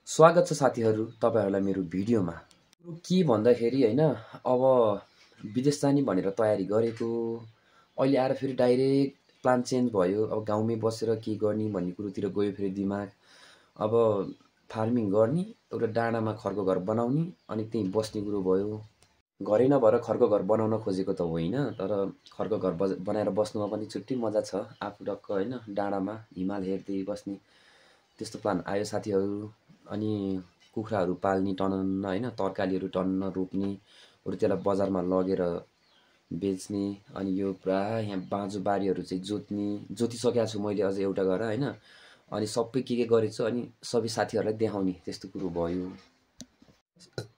स्वागत छ साथीहरु तपाईहरुलाई मेरो भिडियोमा। के भन्दाखेरि हैन अब विदेश जाने भनेर तयारी गरेको अहिले आएर फेरि डाइरेक्ट प्लान चेन्ज भयो। अब गाउँमै बसेर के गर्ने भन्ने कुरोतिर गयो फेरि दिमाग। अब फार्मिङ गर्ने एउटा डाँडामा खरको घर बनाउने अनि त्यही बस्ने कुरो भयो। घरै नभएर खरको घर बनाउन खोजेको त होइन, तर खरको घर बनाएर बस्नुमा पनि छुट्टै मजा छ। आफू टक्क हैन डाँडामा हिमाल हेर्दै बस्ने त्यस्तो प्लान आयो साथीहरु। अनि कुखुराहरू पाल्ने टनन्न हैन, तरकारीहरू टन्न रोप्ने र त्यसलाई बजारमा लगेर बेच्ने। अनि यो पुरा यहाँ बाँझो बारीहरू चाहिँ जोतिसकेको छु मैले अझ एउटा घर हैन। अनि सबै के गरेछु छु अनि सबै साथीहरूलाई देखाउने त्यस्तो कुरो भयो।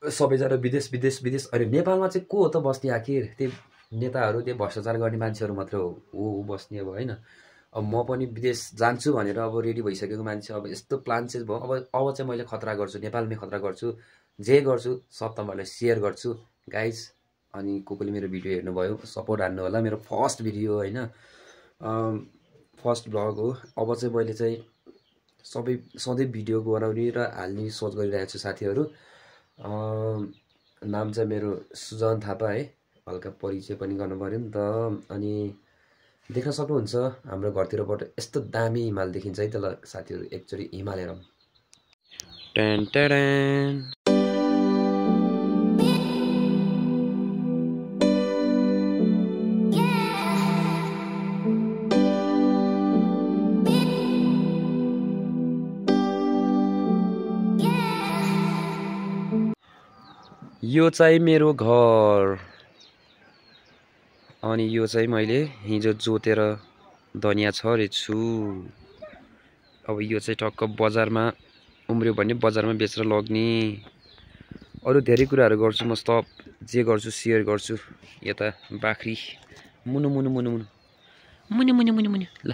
सबैजना विदेश विदेश विदेश अहिले नेपालमा चाहिँ को हो त बस्ने आखिर? त्यही नेताहरू, त्यही भ्रष्टाचार गर्ने मान्छेहरू मात्र हो बस्ने अब हैन। अब म पनि विदेश जान्छु भनेर अब रेडी भइसकेको मान्छे। अब यस्तो प्लान चाहिँ भयो। अब चाहिँ मैले खतरा गर्छु, नेपालमै खतरा गर्छु। जे गर्छु सब तपाईहरुलाई शेयर गर्छु गाइज। अनि कोले मेरो भिडियो हेर्नुभयो सपोर्ट हान्नु होला। मेरो फर्स्ट भिडियो हैन, फर्स्ट भ्लग हो। अब चाहिँ मैले चाहिँ सधैँ भिडियो बनाउने र हाल्ने सोच गरिरहेको छु साथीहरु। नाम चाहिँ मेरो सुजन थापा है, हल्का परिचय पनि गर्नु पर्यो नि त। अनि देख्न सक्नुहुन्छ हाम्रो घरतिरबाट यस्तो दामी हिमाल देखिन्छ है त। ल साथीहरु एकचोटी हिमाल हेरौँ। टेन टेन यो चाहिँ मेरो घर। अनि यो चाहिँ मैले हिजो जोतेर धनिया छरेछु। अब यो चाहिँ टक्क बजारमा उम्रियो भने बजारमा बेचेर लग्ने। अरु धेरै कुराहरू गर्छु म, सब जे गर्छु शेयर गर्छु। यता बाख्री मुनु मुनु मुनु मुनु मुनु मुनु मुनु मुनु। ल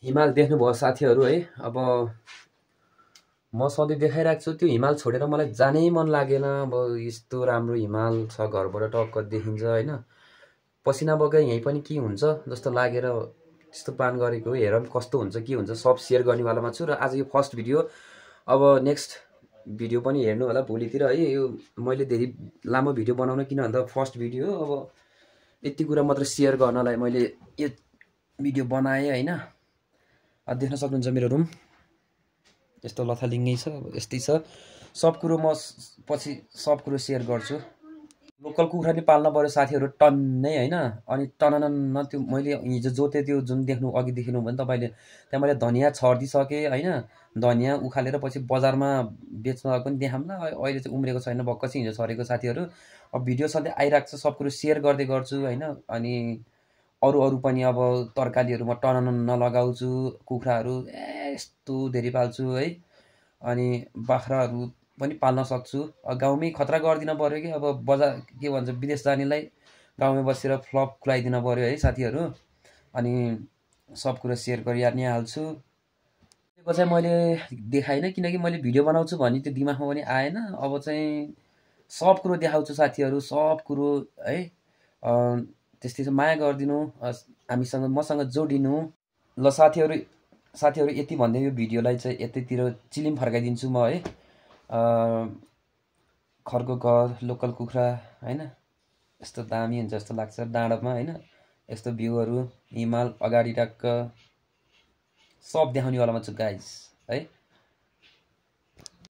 हिमाल देख्नुभयो साथीहरु है। अब म सधैँ देखाइरहेको छु त्यो हिमाल छोडेर मलाई जानै मन लागेन। अब यस्तो राम्रो हिमाल छ, घरबाट टक्क देखिन्छ हैन। पसिना बगाई यही पनि के हुन्छ जस्तो लागेर त्यस्तो प्लान गरेको। हेरौँ कस्तो हुन्छ के हुन्छ, सब शेयर गर्नेवालामा छु। र आज यो फर्स्ट भिडियो। अब नेक्स्ट भिडियो पनि हेर्नु होला भोलितिर है। यो मैले धेरै लामो भिडियो बनाउन किन भन्दा फर्स्ट भिडियो। अब यति कुरा मात्र शेयर गर्नलाई मैले यो भिडियो बनाएँ हैन। अब देख्न सक्नुहुन्छ मेरो रुम यस्तो लथालिङ्गै छ। अब यस्तै छ सब कुरो। म पछि सब कुरो शेयर गर्छु। लोकल कुखुरा नि पाल्न पर्यो साथीहरु टन्नै हैन। अनि टननन्न त्यो मैले हिजो जोते त्यो जुन देख्नु अघि देखिनु भयो नि तपाईले, त्यहाँ मैले धनिया छर्दिसके हैन। धनिया उखालेर पछि बजारमा बेच्न पनि देखाउँला। अहिले चाहिँ उम्रेको छैन, भक्क चाहिँ हिजो छरेको साथीहरु। अब भिडियो सधैँ आइराख्छ, सब कुरो शेयर गर्दै गर्छु हैन। अनि अरु पनि अब तरकारीहरु म टननन्न लगाउँछु। कुखुराहरु यस्तो धेरै पाल्छु है। अनि बाख्राहरु पनि पाल्न सक्छु। गाउँमै खतरा गर्दिन पर्यो कि अब बजार के भन्छ विदेश जानेलाई गाउँमै बसेर फ्लप खुलाइदिन पर्यो है साथीहरु। अनि सब कुरा शेयर गरिहाल्ने हाल्छु। त्यो चाहिँ मैले देखाइन किनकि मैले भिडियो बनाउँछु भन्ने त्यो दिमागमा पनि आएन। अब चाहिँ सब कुरो देखाउँछु साथीहरु, सब कुरो है। त्यस्तै चाहिँ माया गरिदिनु, हामीसँग मसँग जोडिनु। ल साथीहरु यति भन्दै यो भिडियोलाई चाहिँ यतैतिर चिलिम फर्काइदिन्छु म है। खरको घर, लोकल कुखुरा हैन, यस्तो दामी हुन्छ जस्तो लाग्छ डाँडामा हैन। यस्तो भ्यूहरु, हिमाल अगाडि टक्क सब देखाउनेवालामा छु गाइस है।